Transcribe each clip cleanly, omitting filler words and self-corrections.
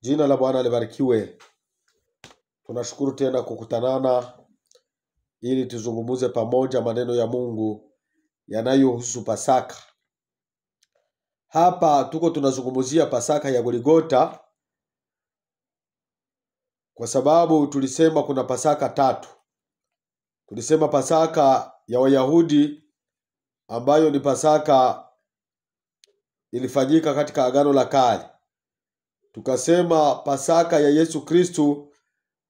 Jina la Bwana libarikiwe. Tunashukuru tena kukutanana ili tuzungumuze pamoja maneno ya Mungu yanayohusu Pasaka. Hapa tuko tunazungumuzia Pasaka ya Golgotha, kwa sababu tulisema kuna Pasaka tatu. Tulisema Pasaka ya Wayahudi ambayo ni Pasaka ilifanyika katika Agano la Kale. Tukasema Pasaka ya Yesu Kristo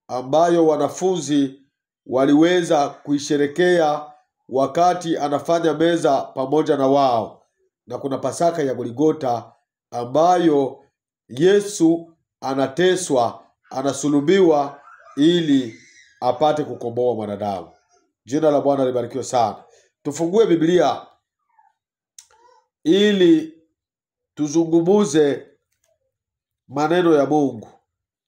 ambayo wanafunzi waliweza kuisherekea wakati anafanya meza pamoja na wao. Na kuna Pasaka ya Golgotha ambayo Yesu anateswa, anasulubiwa ili apate kukomboa mwanadamu. Jina la Bwana libarikiwe sana. Tufungue Biblia ili tuzungumuze maneno ya Mungu.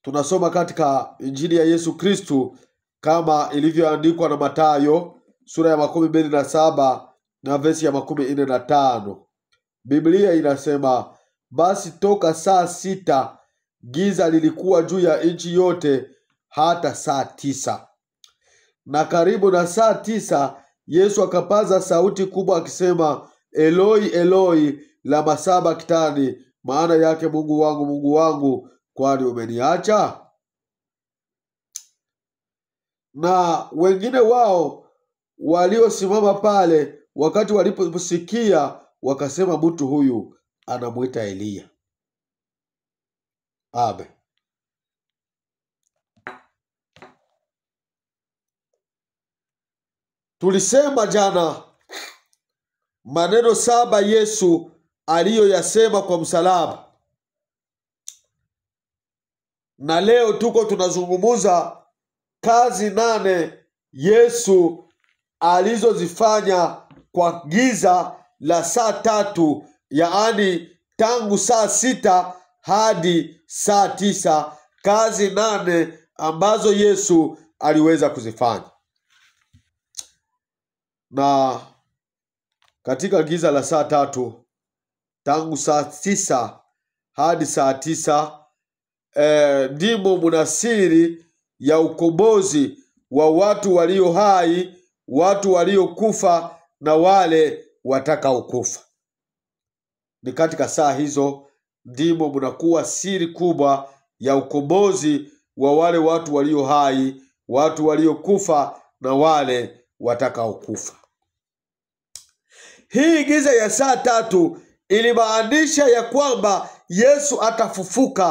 Tunasoma katika Injili ya Yesu Kristo kama ilivyoandikwa na Mathayo sura ya 27 na verse ya 45. Biblia inasema, basi toka saa 6 giza lilikuwa juu ya nchi yote hata saa 9. Na karibu na saa 9 Yesu akapaza sauti kubwa akisema, Eloi Eloi lama sabakthani, maana yake Mungu wangu, kwani umeniacha? Na wengine wao waliosimama pale wakati waliposikia wakasema, mtu huyu anamuita Eliya. Amen. Tulisema jana maneno 7 Yesu aliyoyasema kwa msalaba. Na leo tuko tunazungumuza kazi 8 Yesu alizozifanya kwa giza la saa 3, yaani tangu saa 6 hadi saa 9, kazi 8 ambazo Yesu aliweza kuzifanya. Na katika giza la saa 3, tangu saa 9 hadi saa 9, ndimo munasiri ya ukombozi wa watu walio hai, watu waliokufa na wale watakaokufa. Ni katika saa hizo ndimo munakuwa siri kubwa ya ukombozi wa wale watu walio hai, watu waliokufa na wale watakaokufa. Hii giza ya saa 3 ilimaanisha ya kwamba Yesu atafufuka.